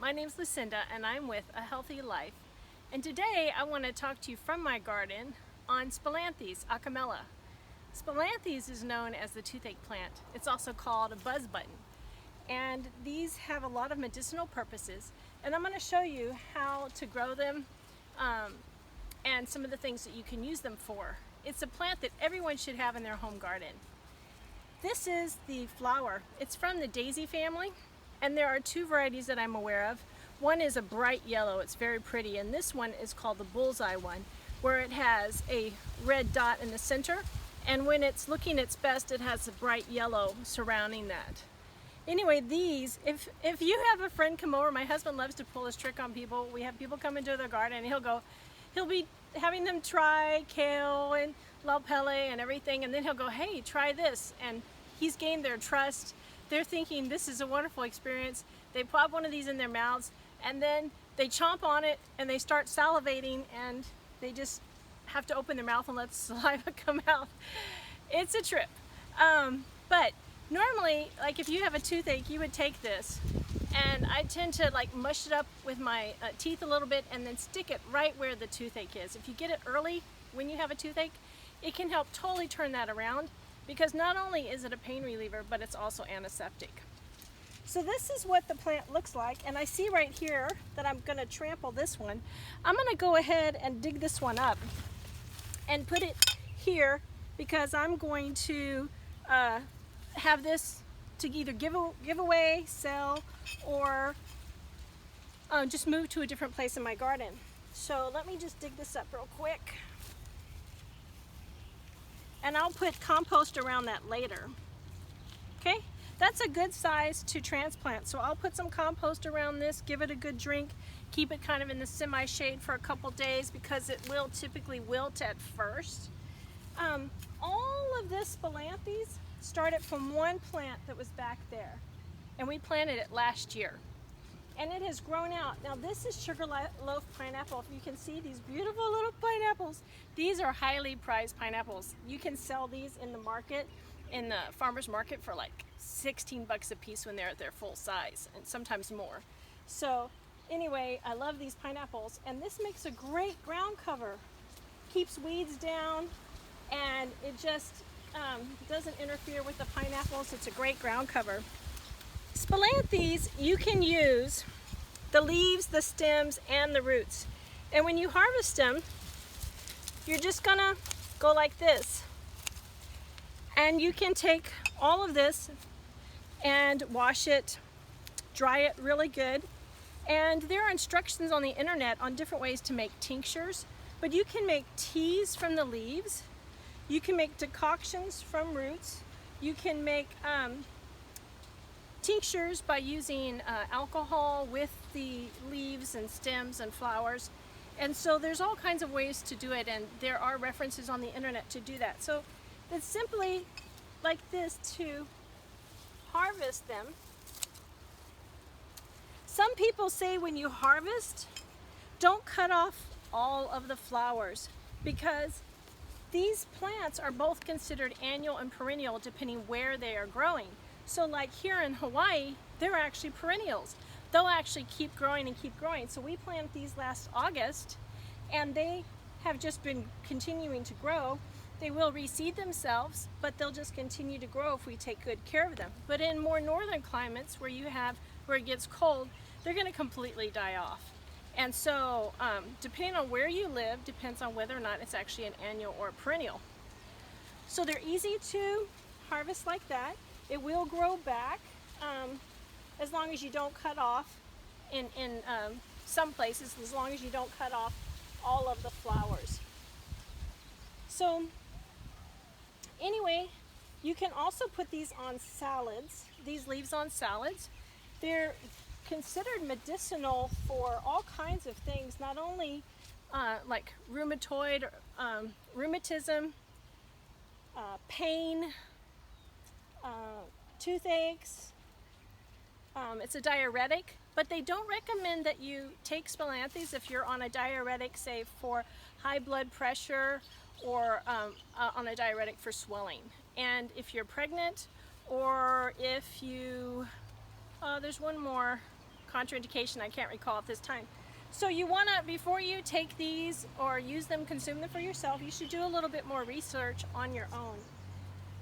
my name's Lucinda and I'm with A Healthy Life. And today I want to talk to you from my garden on Spilanthes Acamella. Spilanthes is known as the toothache plant. It's also called a buzz button. And these have a lot of medicinal purposes. And I'm going to show you how to grow them and some of the things that you can use them for. It's a plant that everyone should have in their home garden. This is the flower. It's from the daisy family. And there are two varieties that I'm aware of. One is a bright yellow, it's very pretty, and this one is called the bullseye one, where it has a red dot in the center, and when it's looking its best, it has a bright yellow surrounding that. Anyway, these, if you have a friend come over, my husband loves to pull this trick on people. We have people come into their garden and he'll be having them try kale and laupele and everything, and then he'll go, hey, try this, and he's gained their trust. They're thinking this is a wonderful experience. They pop one of these in their mouths and then they chomp on it and they start salivating and they just have to open their mouth and let the saliva come out. It's a trip. But normally, like if you have a toothache, you would take this, and I tend to like mush it up with my teeth a little bit and then stick it right where the toothache is. If you get it early when you have a toothache, it can help totally turn that around, because not only is it a pain reliever, but it's also antiseptic. So this is what the plant looks like, and I see right here that I'm going to trample this one. I'm going to go ahead and dig this one up and put it here, because I'm going to have this to either give away, sell, or just move to a different place in my garden. So let me just dig this up real quick. And I'll put compost around that later. Okay, that's a good size to transplant. So I'll put some compost around this, give it a good drink, keep it kind of in the semi-shade for a couple days, because it will typically wilt at first. All of this Spilanthes started from one plant that was back there, and we planted it last year. And it has grown out. Now this is sugar loaf pineapple. If you can see these beautiful little pineapples, these are highly prized pineapples. You can sell these in the market, in the farmer's market, for like 16 bucks a piece when they're at their full size, and sometimes more. So anyway, I love these pineapples, and this makes a great ground cover. Keeps weeds down, and it just doesn't interfere with the pineapples. It's a great ground cover. Spilanthes, you can use the leaves, the stems, and the roots. And when you harvest them, you're just gonna go like this. And you can take all of this and wash it, dry it really good. And there are instructions on the internet on different ways to make tinctures, but you can make teas from the leaves. You can make decoctions from roots. You can make tinctures by using alcohol with the leaves and stems and flowers. And so there's all kinds of ways to do it, and there are references on the internet to do that. So it's simply like this to harvest them. Some people say when you harvest, don't cut off all of the flowers, because these plants are both considered annual and perennial depending where they are growing. So like here in Hawaii, they're actually perennials. They'll actually keep growing and keep growing. So we planted these last August, and they have just been continuing to grow. They will reseed themselves, but they'll just continue to grow if we take good care of them. But in more northern climates where it gets cold, they're going to completely die off. And so depending on where you live depends on whether or not it's actually an annual or a perennial. So they're easy to harvest like that. It will grow back as long as you don't cut off, in some places, as long as you don't cut off all of the flowers. So anyway, you can also put these on salads, these leaves on salads. They're considered medicinal for all kinds of things, not only like rheumatoid, rheumatism, pain, toothaches. It's a diuretic, but they don't recommend that you take Spilanthes if you're on a diuretic, say for high blood pressure, or on a diuretic for swelling. And if you're pregnant, or if you, there's one more, contraindication I can't recall at this time. So you want to, before you take these or use them, consume them for yourself, you should do a little bit more research on your own.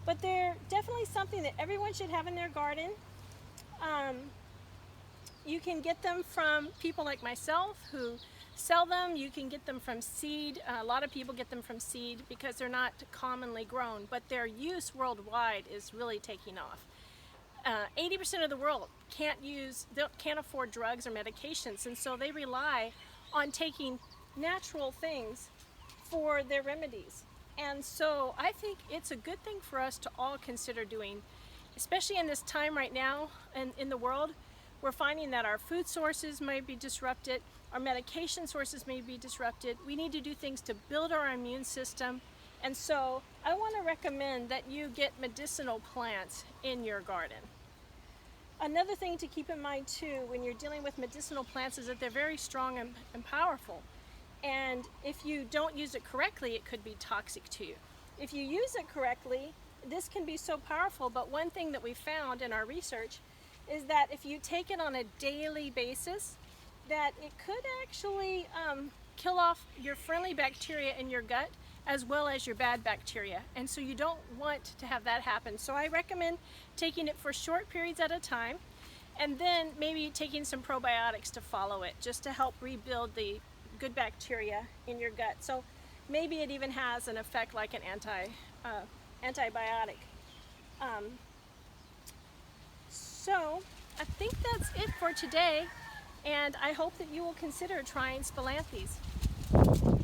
But they're definitely something that everyone should have in their garden. You can get them from people like myself who sell them. You can get them from seed. A lot of people get them from seed because they're not commonly grown, but their use worldwide is really taking off. 80% of the world can't afford drugs or medications, and so they rely on taking natural things for their remedies. And so I think it's a good thing for us to all consider doing, especially in this time right now in the world. We're finding that our food sources may be disrupted, our medication sources may be disrupted. We need to do things to build our immune system. And so I want to recommend that you get medicinal plants in your garden. Another thing to keep in mind too when you're dealing with medicinal plants is that they're very strong and powerful. And if you don't use it correctly, it could be toxic to you. If you use it correctly, this can be so powerful, but one thing that we found in our research is that if you take it on a daily basis, that it could actually kill off your friendly bacteria in your gut as well as your bad bacteria. And so you don't want to have that happen. So I recommend taking it for short periods at a time, and then maybe taking some probiotics to follow it, just to help rebuild the good bacteria in your gut. So maybe it even has an effect like an antibiotic. So I think that's it for today, and I hope that you will consider trying Spilanthes.